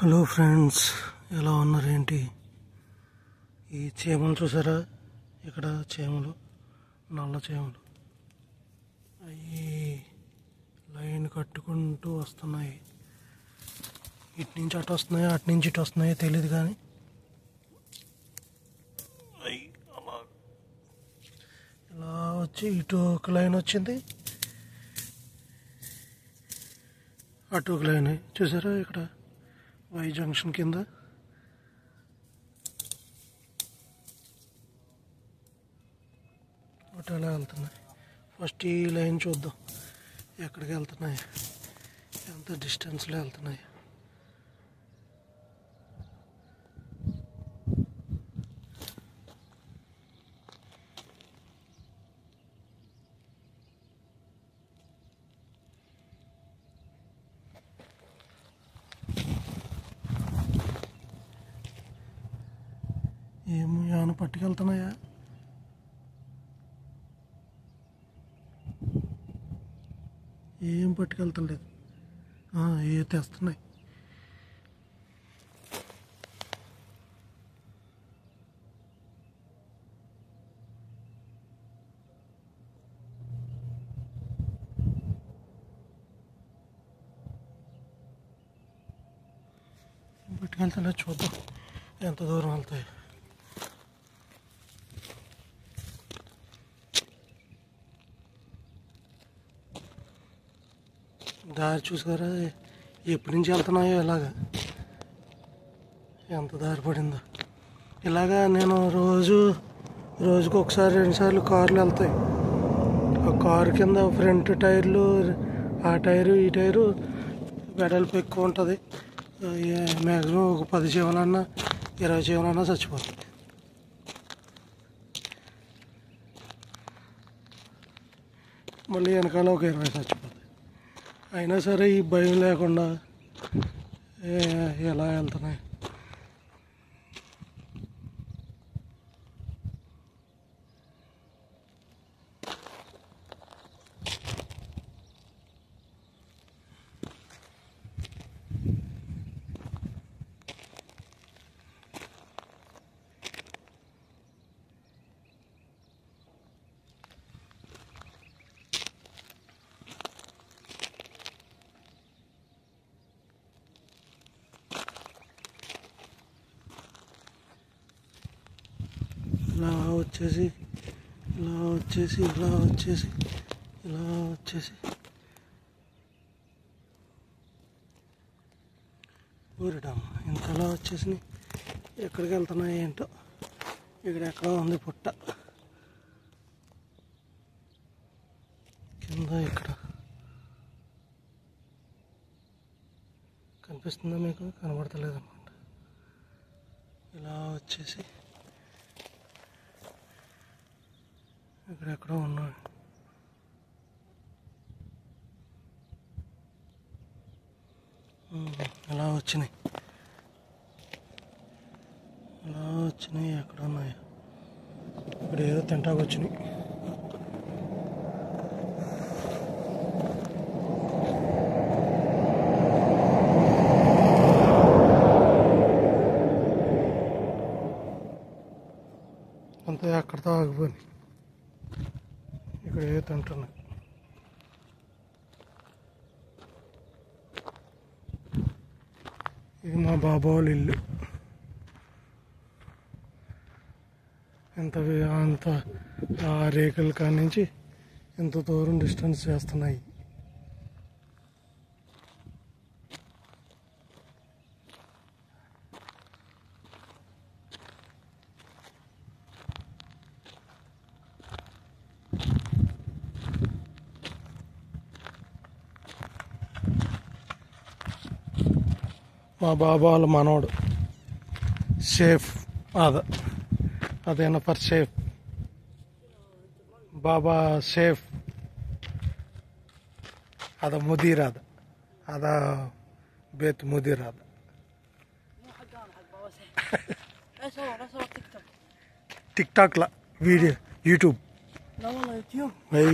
Hello friends, ఎలా ఉన్నారేంటి? ఈ చీమలు చూసారా? ఇక్కడ చీమలు, నల్ల చీమలు అవి లైన్ కట్టుకుంటూ వస్తున్నాయి. ఇటు నుంచి అటు వస్తున్నాయో అటు నుంచి ఇటు వస్తున్నాయో తెలియదు, కానీ అలా ఇలా వచ్చి ఇటు ఒక లైన్ వచ్చింది, అటు ఒక లైన్. చూసారా ఇక్కడ వై జంక్షన్ కింద అటు ఎలా వెళ్తున్నాయి. ఫస్ట్ ఈ లైన్ చూద్దాం, ఎక్కడికి వెళ్తున్నాయి, ఎంత డిస్టెన్స్లో వెళ్తున్నాయి. ఏమో ఏమైనా పట్టుకెళ్తున్నాయా? ఏం పట్టుకెళ్తలేదు, ఏ తెస్తున్నాయి. పట్టుకెళ్తలేదు, చూద్దాం ఎంత దూరం వెళ్తాయి. దారి చూసారా ఎప్పటి నుంచి వెళ్తున్నాయో, ఎంత దారి పడిందో. ఇలాగా నేను రోజుకు ఒకసారి 2 సార్లు కార్లు వెళ్తాయి. ఆ కారు కింద ఫ్రంట్ టైర్లు, ఆ టైరు ఈ టైరు వెడల్పు ఎక్కువ ఉంటుంది. మ్యాక్సిమం ఒక 10 చీమలన్నా 20 చీమలన్నా చచ్చిపోతాయి. మళ్ళీ వెనకాల ఒక 20 చచ్చిపోతాయి. అయినా సరే ఈ భయం లేకుండా ఎలా వెళ్తున్నాయి. ఇలా వచ్చేసి ఇలా వచ్చేసి ఇలా వచ్చేసి ఇలా వచ్చేసి ఊరిడమ్మ ఇంతలా వచ్చేసి ఎక్కడికి వెళ్తున్నాయి ఏంటో. ఇక్కడ ఎక్కడో ఉంది పుట్ట కింద, ఇక్కడ కనిపిస్తుందా మీకు? కనబడతలేదు అన్నమాట. ఇలా వచ్చేసి ఇక్కడెక్కడో ఉన్నాయి. ఇలా వచ్చినాయి, ఇలా వచ్చినాయి. ఎక్కడ ఉన్నాయి? ఇక్కడ ఏదో తింటాకు వచ్చినాయి. అంతే, అక్కడితో ఆగిపోయి ఇక్కడ ఏదో తింటున్నాయి. ఇది మా బాబా వాళ్ళ ఇల్లు. అంత ఆ రేకుల కాడి నుంచి ఎంత దూరం డిస్టెన్స్ చేస్తున్నాయి. మా బాబా వాళ్ళ మనోడు సేఫ్ ಅದೇನೋ ಫರ್ ಸೇಫ್ ಬಾಬಾ ಸೇಫ್ هذا مدير، هذا بيت مدير. هذا مو حق بابا سيف. لا صور تيك توك. تيك توك لا، فيديو يوتيوب. لا والله يوتيوب. اي